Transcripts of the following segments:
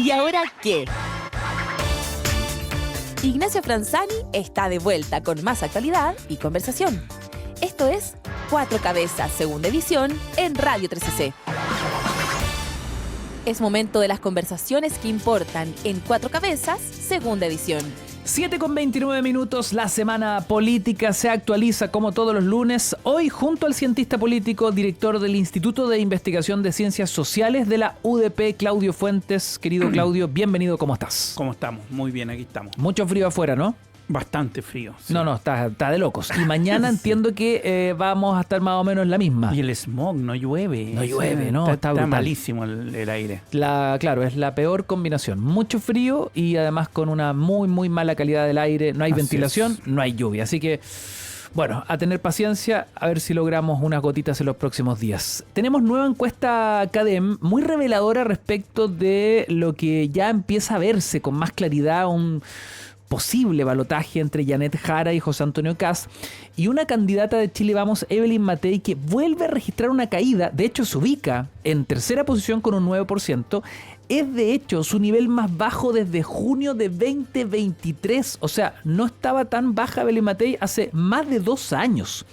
¿Y ahora qué? Ignacio Franzani está de vuelta con más actualidad y conversación. Esto es Cuatro Cabezas, segunda edición, en Radio 13C. Es momento de las conversaciones que importan en Cuatro Cabezas, segunda edición. 7:29, la semana política se actualiza como todos los lunes, hoy junto al cientista político, director del Instituto de Investigación de Ciencias Sociales de la UDP, Claudio Fuentes. Querido Claudio, bienvenido, ¿cómo estás? ¿Cómo estamos? Muy bien, aquí estamos. Mucho frío afuera, ¿no? Bastante frío. Sí. No, está de locos. Y mañana Sí. entiendo que vamos a estar más o menos en la misma. Y el smog, no llueve. No llueve, ¿no? Está brutal. malísimo el aire. Claro, es la peor combinación. Mucho frío y además con una muy, muy mala calidad del aire. No hay Así ventilación, es. no hay lluvia. Así que, bueno, a tener paciencia, a ver si logramos unas gotitas en los próximos días. Tenemos nueva encuesta CADEM, muy reveladora respecto de lo que ya empieza a verse con más claridad, un posible balotaje entre Janet Jara y José Antonio Kast, y una candidata de Chile Vamos, Evelyn Matei, que vuelve a registrar una caída. De hecho, se ubica en tercera posición con un 9%. Es de hecho su nivel más bajo desde junio de 2023. O sea, no estaba tan baja Evelyn Matei hace más de 2 años.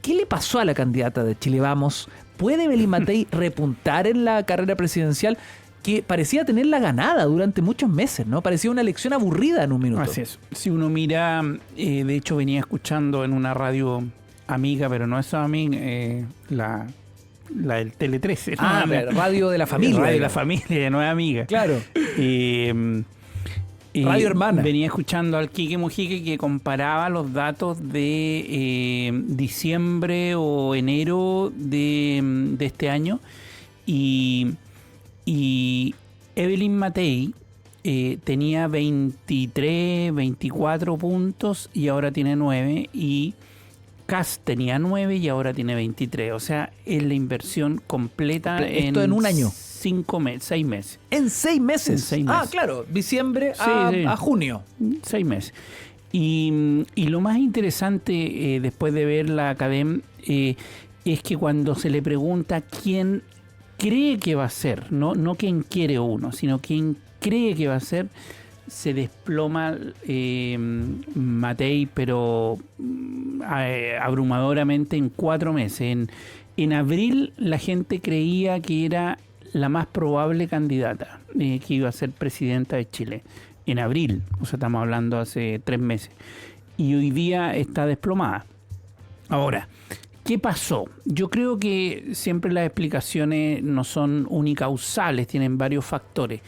¿Qué le pasó a la candidata de Chile Vamos? ¿Puede Evelyn Matei repuntar en la carrera presidencial? Que parecía tenerla ganada durante muchos meses, ¿no? Parecía una elección aburrida en un minuto. Así es. Si uno mira, de hecho venía escuchando en una radio amiga, pero no es amiga, la del Tele 13. Ah, ¿no? radio de la familia. Radio de la digamos. familia, no es amiga. Claro. Radio hermana. Venía escuchando al Quique Mujique que comparaba los datos de diciembre o enero de este año y Evelyn Matei tenía 23, 24 puntos y ahora tiene 9, y Kast tenía 9 y ahora tiene 23. O sea, es la inversión completa. Esto en un año. 6 meses. En 6 meses. En 6 Ah, meses. claro. Diciembre Sí, a, sí. a junio. 6 meses. Y lo más interesante después de ver la CADEM es que cuando se le pregunta quién cree que va a ser, no quién quiere uno, sino quién cree que va a ser, se desploma Matei, pero abrumadoramente en 4 meses. En abril la gente creía que era la más probable candidata que iba a ser presidenta de Chile. En abril, o sea, estamos hablando hace 3 meses. Y hoy día está desplomada. Ahora, ¿qué pasó? Yo creo que siempre las explicaciones no son unicausales, tienen varios factores.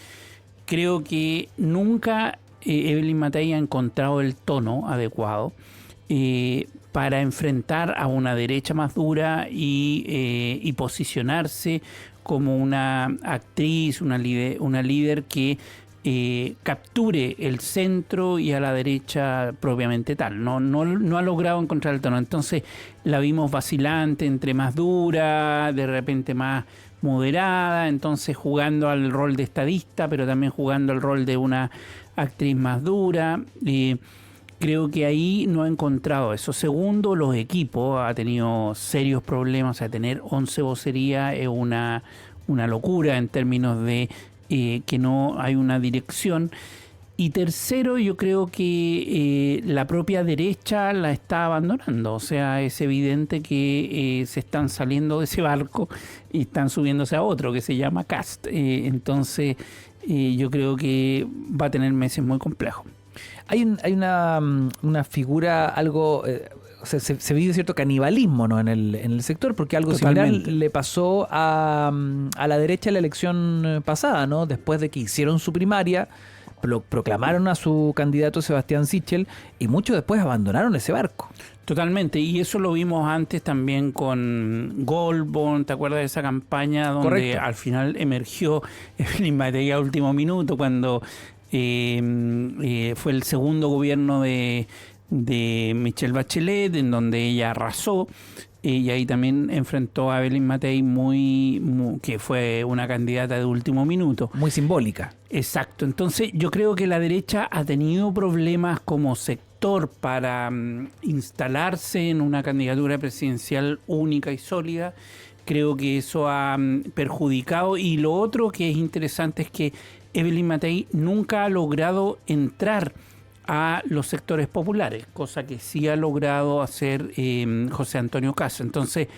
Creo que nunca Evelyn Matei ha encontrado el tono adecuado para enfrentar a una derecha más dura y posicionarse como una actriz, una líder que capture el centro y a la derecha propiamente tal. No ha logrado encontrar el tono. Entonces la vimos vacilante, entre más dura, de repente más moderada, entonces jugando al rol de estadista, pero también jugando al rol de una actriz más dura. Creo que ahí no ha encontrado eso. Segundo, los equipos ha tenido serios problemas. O sea, tener 11 vocerías es una locura en términos de que no hay una dirección. Y tercero, yo creo que la propia derecha la está abandonando. O sea, es evidente que se están saliendo de ese barco y están subiéndose a otro que se llama Kast. Entonces, yo creo que va a tener meses muy complejos. Hay una figura algo... o sea, se vive cierto canibalismo, ¿no? en el sector, porque algo Totalmente. similar le pasó a la derecha en la elección pasada, ¿no? Después de que hicieron su primaria, proclamaron a su candidato Sebastián Sichel y mucho después abandonaron ese barco. Totalmente, y eso lo vimos antes también con Goldborn. ¿Te acuerdas de esa campaña donde Correcto. al final emergió Evelyn Matei a último minuto cuando fue el segundo gobierno de Michelle Bachelet, en donde ella arrasó, y ahí también enfrentó a Evelyn Matei, que fue una candidata de último minuto. Muy simbólica. Exacto, entonces yo creo que la derecha ha tenido problemas como sector para instalarse en una candidatura presidencial única y sólida. Creo que eso ha perjudicado. Y lo otro que es interesante es que Evelyn Matei nunca ha logrado entrar a los sectores populares, cosa que sí ha logrado hacer José Antonio Kast. Entonces,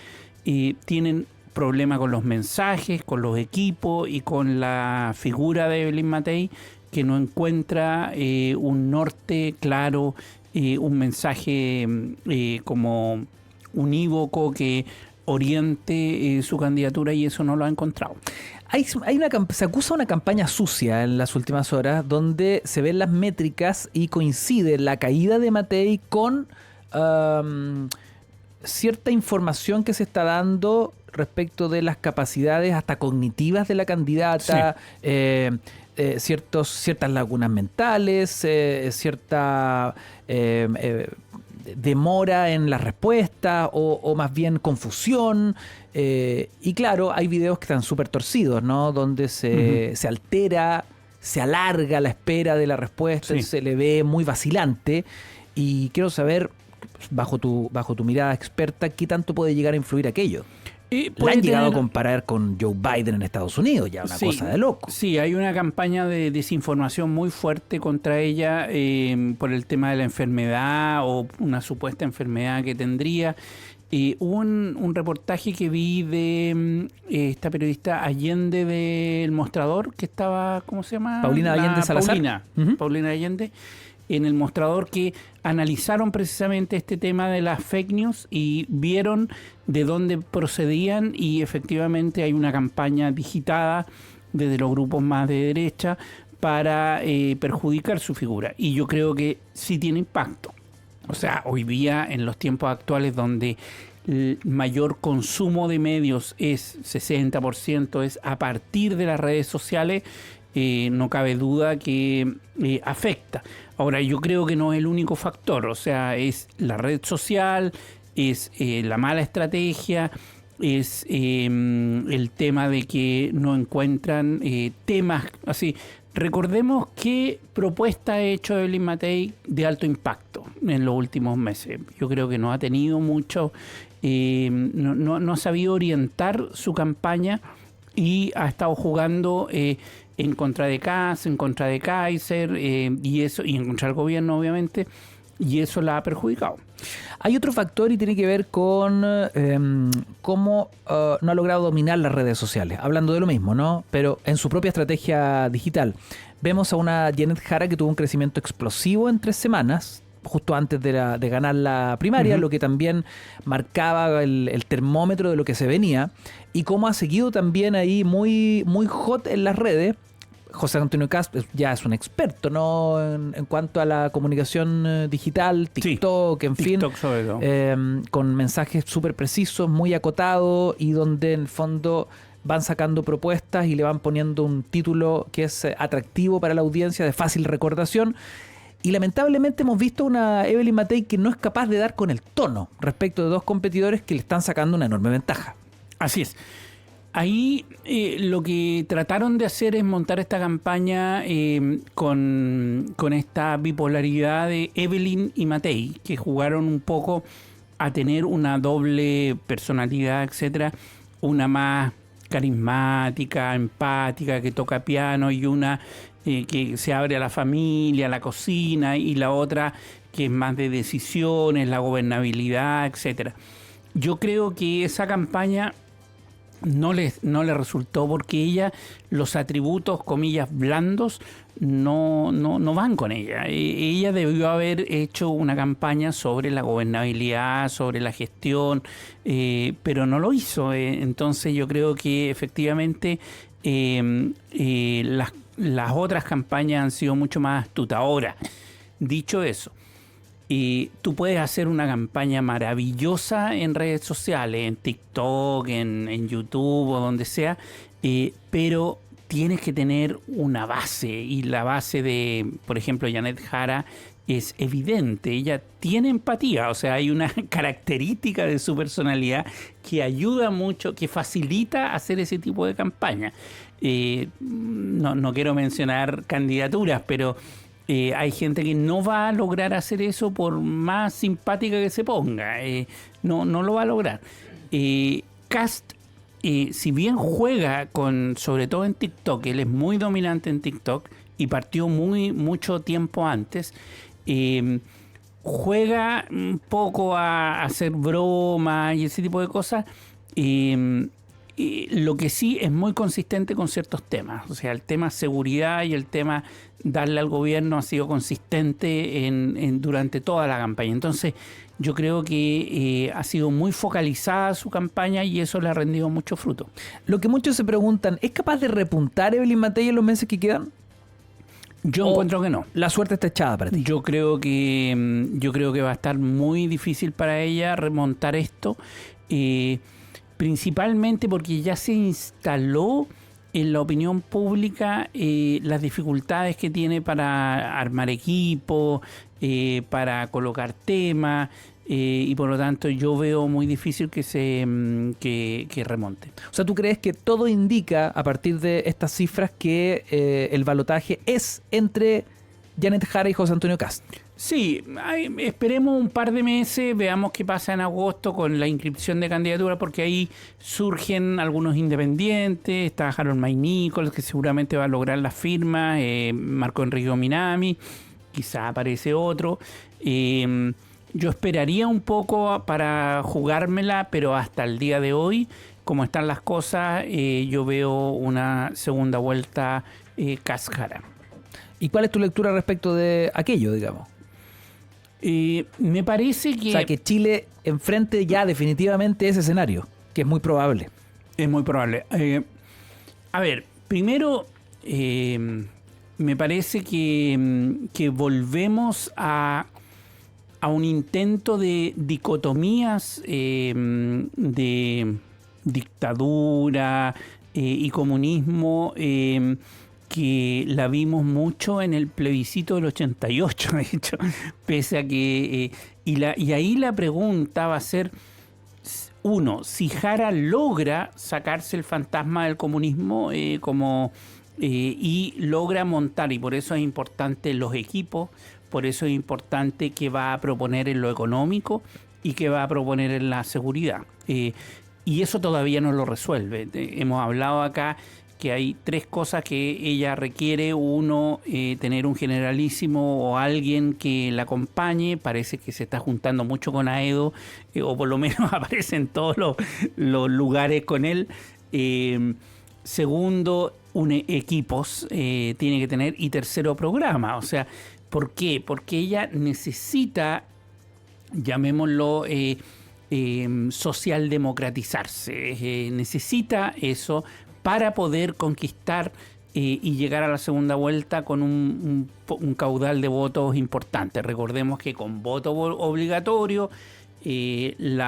tienen problema con los mensajes, con los equipos y con la figura de Evelyn Matei, que no encuentra un norte claro, un mensaje como unívoco que oriente su candidatura, y eso no lo ha encontrado. Se acusa una campaña sucia en las últimas horas donde se ven las métricas y coincide la caída de Matei con cierta información que se está dando respecto de las capacidades hasta cognitivas de la candidata, ciertas lagunas mentales, cierta demora en la respuesta o más bien confusión. Y claro, hay videos que están súper torcidos, ¿no? Donde se altera, se alarga la espera de la respuesta, se le ve muy vacilante. Y quiero saber, bajo tu mirada experta, ¿qué tanto puede llegar a influir aquello? La han llegado a comparar con Joe Biden en Estados Unidos, ya una cosa de loco. Sí, hay una campaña de desinformación muy fuerte contra ella por el tema de la enfermedad o una supuesta enfermedad que tendría. Hubo un reportaje que vi de esta periodista Allende del Mostrador, que estaba, ¿cómo se llama? Paulina Allende Salazar. Paulina Allende, en el Mostrador, que analizaron precisamente este tema de las fake news y vieron de dónde procedían, y efectivamente hay una campaña digitada desde los grupos más de derecha para perjudicar su figura, y yo creo que sí tiene impacto. O sea, hoy día, en los tiempos actuales donde el mayor consumo de medios es 60%, es a partir de las redes sociales, no cabe duda que afecta. Ahora, yo creo que no es el único factor, o sea, es la red social, es la mala estrategia, es el tema de que no encuentran temas así. Recordemos qué propuesta ha hecho Evelyn Matei de alto impacto en los últimos meses. Yo creo que no ha tenido mucho, no ha sabido orientar su campaña, y ha estado jugando en contra de Kast, en contra de Kaiser, y en contra del gobierno, obviamente, y eso la ha perjudicado. Hay otro factor y tiene que ver con cómo no ha logrado dominar las redes sociales. Hablando de lo mismo, ¿no? Pero en su propia estrategia digital. Vemos a una Janet Jara que tuvo un crecimiento explosivo en 3 semanas, justo antes de ganar la primaria, lo que también marcaba el termómetro de lo que se venía, y cómo ha seguido también ahí muy, muy hot en las redes. José Antonio Kast ya es un experto, ¿no? En cuanto a la comunicación digital, TikTok, en fin, sobre todo. Con mensajes súper precisos, muy acotados, y donde en el fondo van sacando propuestas y le van poniendo un título que es atractivo para la audiencia, de fácil recordación. Y lamentablemente hemos visto una Evelyn Matei que no es capaz de dar con el tono respecto de 2 competidores que le están sacando una enorme ventaja. Así es. Ahí lo que trataron de hacer es montar esta campaña con esta bipolaridad de Evelyn y Matei, que jugaron un poco a tener una doble personalidad, etcétera, una más carismática, empática, que toca piano, y una que se abre a la familia, a la cocina, y la otra que es más de decisiones, la gobernabilidad, etcétera. Yo creo que esa campaña no le resultó, porque ella, los atributos, comillas, blandos, no van con ella. Ella debió haber hecho una campaña sobre la gobernabilidad, sobre la gestión, pero no lo hizo. Entonces yo creo que efectivamente las otras campañas han sido mucho más astutas. Ahora, dicho eso, tú puedes hacer una campaña maravillosa en redes sociales, en TikTok, en YouTube o donde sea, pero tienes que tener una base, y la base de, por ejemplo, Janet Jara es evidente. Ella tiene empatía, o sea, hay una característica de su personalidad que ayuda mucho, que facilita hacer ese tipo de campaña. No quiero mencionar candidaturas, pero hay gente que no va a lograr hacer eso por más simpática que se ponga. No lo va a lograr. Kast si bien juega sobre todo en TikTok, él es muy dominante en TikTok y partió mucho tiempo antes, juega un poco a hacer bromas y ese tipo de cosas. Lo que sí es muy consistente con ciertos temas. O sea, el tema seguridad y el tema darle al gobierno ha sido consistente durante toda la campaña. Entonces, yo creo que ha sido muy focalizada su campaña y eso le ha rendido mucho fruto. Lo que muchos se preguntan, ¿es capaz de repuntar Evelyn Matei en los meses que quedan? Yo encuentro que no. La suerte está echada para ti. Yo creo que va a estar muy difícil para ella remontar esto. Principalmente porque ya se instaló en la opinión pública las dificultades que tiene para armar equipo, para colocar temas, y por lo tanto yo veo muy difícil que remonte. O sea, ¿tú crees que todo indica, a partir de estas cifras, que el balotaje es entre Janet Jara y José Antonio Kast? Sí, esperemos un par de meses, veamos qué pasa en agosto con la inscripción de candidatura, porque ahí surgen algunos independientes, está Harold May Nichols, que seguramente va a lograr las firmas, Marco Enrique Minami, quizá aparece otro. Yo esperaría un poco para jugármela, pero hasta el día de hoy, como están las cosas, yo veo una segunda vuelta Kast-Jara. ¿Y cuál es tu lectura respecto de aquello, digamos? Me parece que... O sea, que Chile enfrente ya definitivamente ese escenario, que es muy probable. Es muy probable. A ver, primero, me parece que volvemos a un intento de dicotomías de dictadura y comunismo, que la vimos mucho en el plebiscito del 88, de hecho, pese a que... y ahí la pregunta va a ser, uno, si Jara logra sacarse el fantasma del comunismo y logra montar, y por eso es importante los equipos, por eso es importante que va a proponer en lo económico y que va a proponer en la seguridad. Y eso todavía no lo resuelve. Hemos hablado acá que hay 3 cosas que ella requiere. Uno, tener un generalísimo o alguien que la acompañe. Parece que se está juntando mucho con Aedo, o por lo menos aparece en todos los lugares con él. Segundo, equipos tiene que tener. Y tercero, programa. O sea, ¿por qué? Porque ella necesita, llamémoslo, socialdemocratizarse. Necesita eso para poder conquistar y llegar a la segunda vuelta con un caudal de votos importante. Recordemos que con voto obligatorio el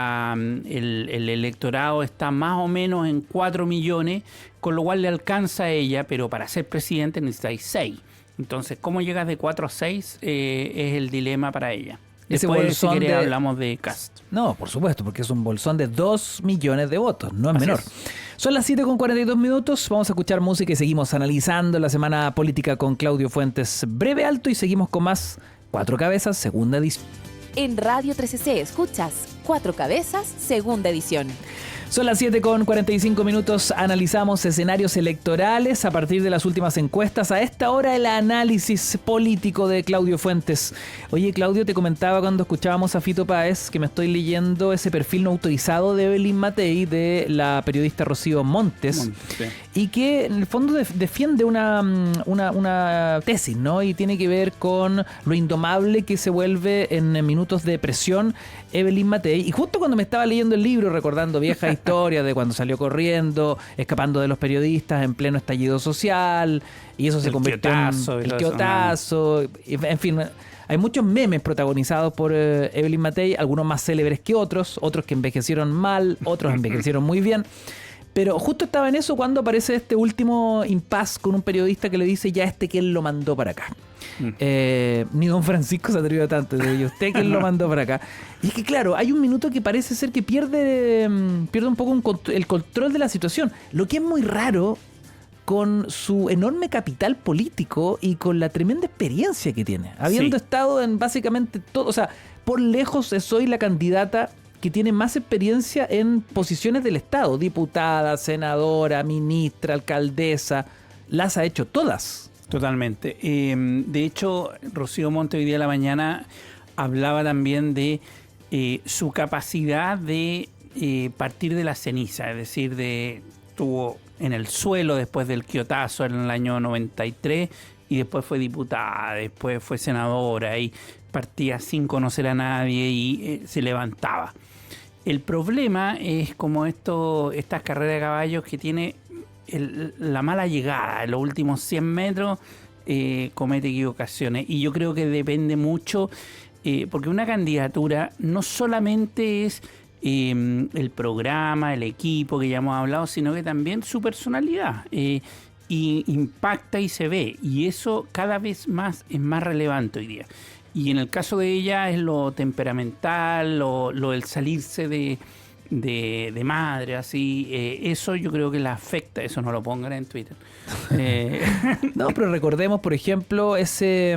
electorado está más o menos en 4 millones, con lo cual le alcanza a ella, pero para ser presidente necesitáis 6. Entonces, ¿cómo llegas de 4 a 6? Es el dilema para ella. Ese Después, bolsón si querés, hablamos de Kast. No, por supuesto, porque es un bolsón de 2 millones de votos, no es Así menor. es. Son las 7:42, vamos a escuchar música y seguimos analizando la semana política con Claudio Fuentes. Breve alto y seguimos con más Cuatro Cabezas, segunda edición. En Radio 13C escuchas Cuatro Cabezas, segunda edición. Son las 7:45, analizamos escenarios electorales a partir de las últimas encuestas. A esta hora el análisis político de Claudio Fuentes. Oye, Claudio, te comentaba cuando escuchábamos a Fito Páez que me estoy leyendo ese perfil no autorizado de Evelyn Matei, de la periodista Rocío Montes, Sí. y que en el fondo defiende una tesis, ¿no? Y tiene que ver con lo indomable que se vuelve en minutos de presión Evelyn Matei. Y justo cuando me estaba leyendo el libro, recordando viejas historias de cuando salió corriendo, escapando de los periodistas en pleno estallido social, y eso se convirtió en el quiotazo. En fin, hay muchos memes protagonizados por Evelyn Matei, algunos más célebres que otros que envejecieron mal, otros envejecieron muy bien. Pero justo estaba en eso cuando aparece este último impasse con un periodista que le dice ya que él lo mandó para acá. Ni don Francisco se atrevió tanto. ¿Y usted quién lo mandó para acá? Y es que claro, hay un minuto que parece ser que pierde un poco el control de la situación. Lo que es muy raro con su enorme capital político y con la tremenda experiencia que tiene. Habiendo estado en básicamente todo. O sea, por lejos es hoy la candidata que tiene más experiencia en posiciones del Estado, diputada, senadora, ministra, alcaldesa, las ha hecho todas. Totalmente. De hecho, Rocío Monte hoy día de la mañana hablaba también de su capacidad de partir de la ceniza, es decir, estuvo en el suelo después del quiotazo en el año 93 y después fue diputada, después fue senadora y partía sin conocer a nadie y se levantaba. El problema es como estas carreras de caballos que tiene la mala llegada. En los últimos 100 metros comete equivocaciones. Y yo creo que depende mucho, porque una candidatura no solamente es el programa, el equipo que ya hemos hablado, sino que también su personalidad. Y impacta y se ve. Y eso cada vez más es más relevante hoy día. Y en el caso de ella es lo temperamental, lo del salirse de madre, así. Eso yo creo que la afecta. Eso no lo pongan en Twitter. No, pero recordemos, por ejemplo, ese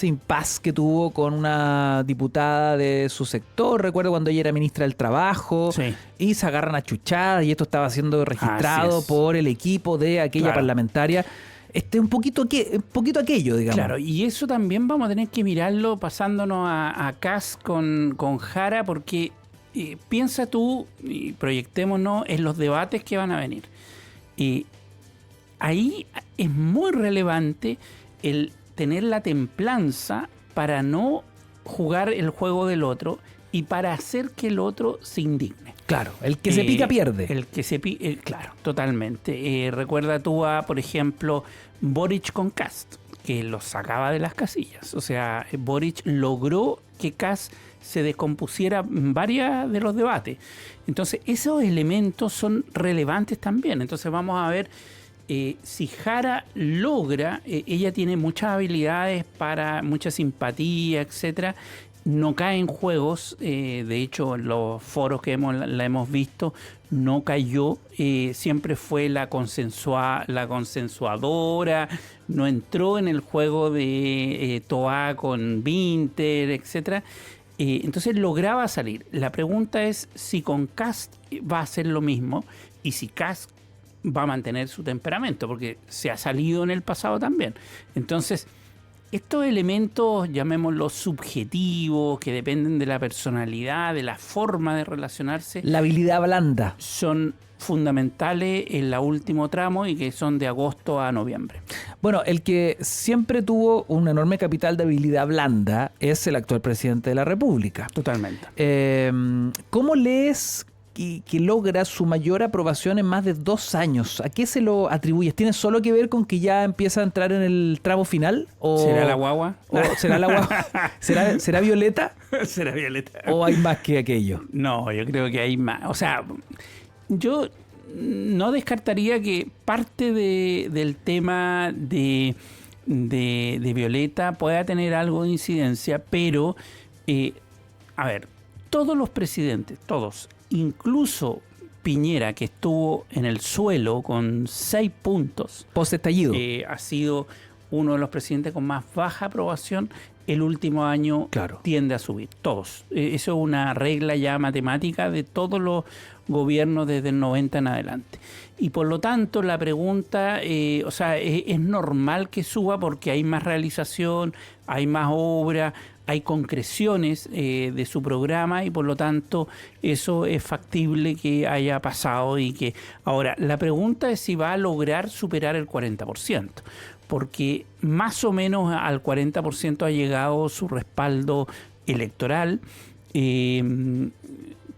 impasse que tuvo con una diputada de su sector. Recuerdo cuando ella era ministra del Trabajo. Sí. Y se agarran a chuchadas y esto estaba siendo registrado por el equipo de aquella parlamentaria. Un poquito aquello, digamos. Claro, y eso también vamos a tener que mirarlo pasándonos a Kast con Jara, porque piensa tú, y proyectémonos en los debates que van a venir. Ahí es muy relevante el tener la templanza para no jugar el juego del otro y para hacer que el otro se indigne. Claro, el que se pica pierde. El que se pica, claro, totalmente. Recuerda tú a, por ejemplo, Boric con Kast, que lo sacaba de las casillas. O sea, Boric logró que Kast se descompusiera en varios de los debates. Entonces, esos elementos son relevantes también. Entonces, vamos a ver si Jara logra, ella tiene muchas habilidades para mucha simpatía, etcétera. No cae en juegos, de hecho en los foros que la hemos visto, no cayó, siempre fue la consensuadora, no entró en el juego de Toa con Winter, etc. Entonces lograba salir. La pregunta es si con Kast va a hacer lo mismo y si Kast va a mantener su temperamento, porque se ha salido en el pasado también. Entonces, estos elementos, llamémoslos subjetivos, que dependen de la personalidad, de la forma de relacionarse. La habilidad blanda. Son fundamentales en el último tramo y que son de agosto a noviembre. Bueno, el que siempre tuvo un enorme capital de habilidad blanda es el actual presidente de la República. Totalmente. ¿Cómo lees que logra su mayor aprobación en más de 2 años? ¿A qué se lo atribuyes? ¿Tiene solo que ver con que ya empieza a entrar en el tramo final? ¿Será la guagua? ¿Será la guagua? ¿Será Violeta? ¿Será Violeta? ¿O hay más que aquello? No, yo creo que hay más. O sea, yo no descartaría que parte del tema de Violeta pueda tener algo de incidencia, pero, a ver, todos los presidentes, todos, incluso Piñera, que estuvo en el suelo con 6 puntos. Post-estallido. Ha sido uno de los presidentes con más baja aprobación. El último año tiende a subir. Todos. Eso es una regla ya matemática de todos los gobiernos desde el 90 en adelante. Y por lo tanto la pregunta, es normal que suba porque hay más realización, hay más obra, hay concreciones de su programa y por lo tanto eso es factible que haya pasado y que... Ahora, la pregunta es si va a lograr superar el 40%, porque más o menos al 40% ha llegado su respaldo electoral,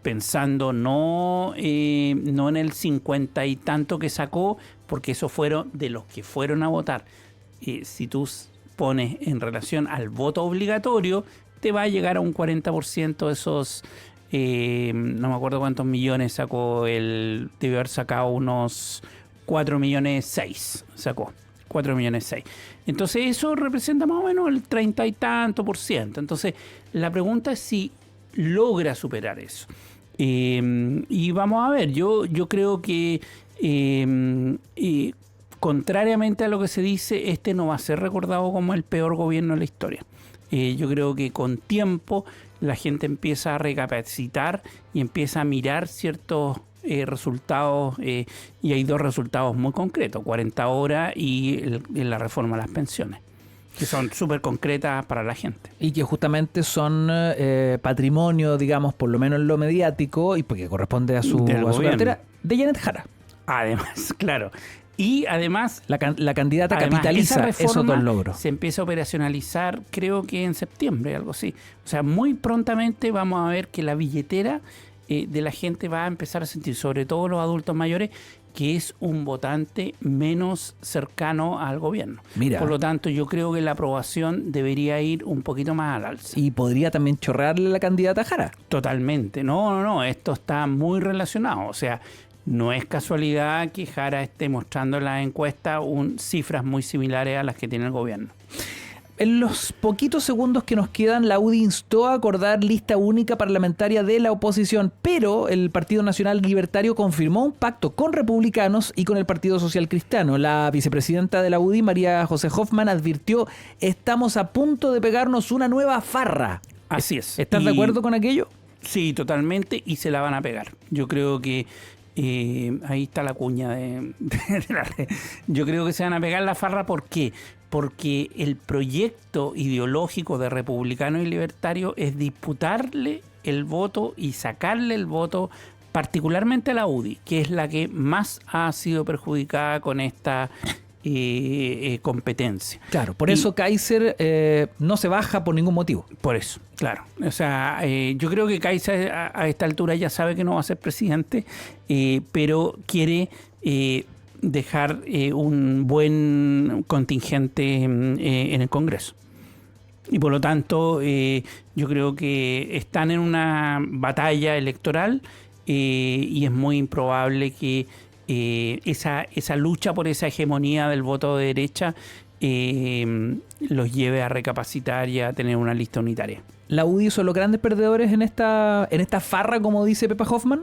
pensando no en el 50 y tanto que sacó, porque esos fueron de los que fueron a votar. Si tú pones en relación al voto obligatorio, te va a llegar a un 40% de esos, no me acuerdo cuántos millones sacó, debe haber sacado unos 4,6 millones sacó. 4,6 millones. Entonces eso representa más o menos el 30 y tanto %. Entonces la pregunta es si logra superar eso. Y vamos a ver, yo creo que contrariamente a lo que se dice, este no va a ser recordado como el peor gobierno de la historia. Yo creo que con tiempo la gente empieza a recapacitar y empieza a mirar ciertos resultados, y hay dos resultados muy concretos, 40 horas y la reforma de las pensiones, que son súper concretas para la gente. Y que justamente son patrimonio, digamos, por lo menos en lo mediático, y porque corresponde a su cartera, de Janet Jara. Además, claro. Y además, la candidata además, capitaliza esos dos logros. Se empieza a operacionalizar, creo que en septiembre, algo así. O sea, muy prontamente vamos a ver que la billetera de la gente va a empezar a sentir, sobre todo los adultos mayores, que es un votante menos cercano al gobierno. Mira. Por lo tanto, yo creo que la aprobación debería ir un poquito más al alza. ¿Y podría también chorrearle la candidata Jara? Totalmente. No, esto está muy relacionado. O sea, no es casualidad que Jara esté mostrando en la encuesta cifras muy similares a las que tiene el gobierno. En los poquitos segundos que nos quedan, la UDI instó a acordar lista única parlamentaria de la oposición, pero el Partido Nacional Libertario confirmó un pacto con republicanos y con el Partido Social Cristiano. La vicepresidenta de la UDI, María José Hoffman, advirtió: estamos a punto de pegarnos una nueva farra. Así es. ¿Estás de acuerdo con aquello? Sí, totalmente, y se la van a pegar. Yo creo que ahí está la cuña de la red. Yo creo que se van a pegar la farra. ¿Por qué? Porque el proyecto ideológico de republicano y libertario es disputarle el voto y sacarle el voto particularmente a la UDI, que es la que más ha sido perjudicada con esta competencia. Claro, por eso Kaiser no se baja por ningún motivo. Por eso, claro. O sea, yo creo que Kaiser a esta altura ya sabe que no va a ser presidente, pero quiere dejar un buen contingente en el Congreso. Y por lo tanto, yo creo que están en una batalla electoral y es muy improbable que esa lucha por esa hegemonía del voto de derecha los lleve a recapacitar y a tener una lista unitaria. ¿La UDI son los grandes perdedores en esta farra, como dice Pepa Hoffman?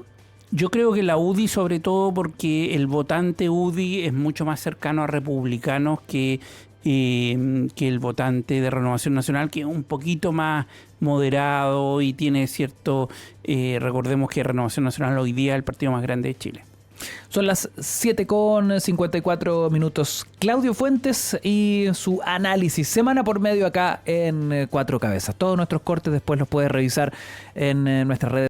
Yo creo que la UDI, sobre todo porque el votante UDI es mucho más cercano a republicanos que el votante de Renovación Nacional, que es un poquito más moderado y tiene cierto... recordemos que Renovación Nacional hoy día es el partido más grande de Chile. Son las 7:54. Claudio Fuentes y su análisis semana por medio acá en Cuatro Cabezas. Todos nuestros cortes después los puedes revisar en nuestras redes.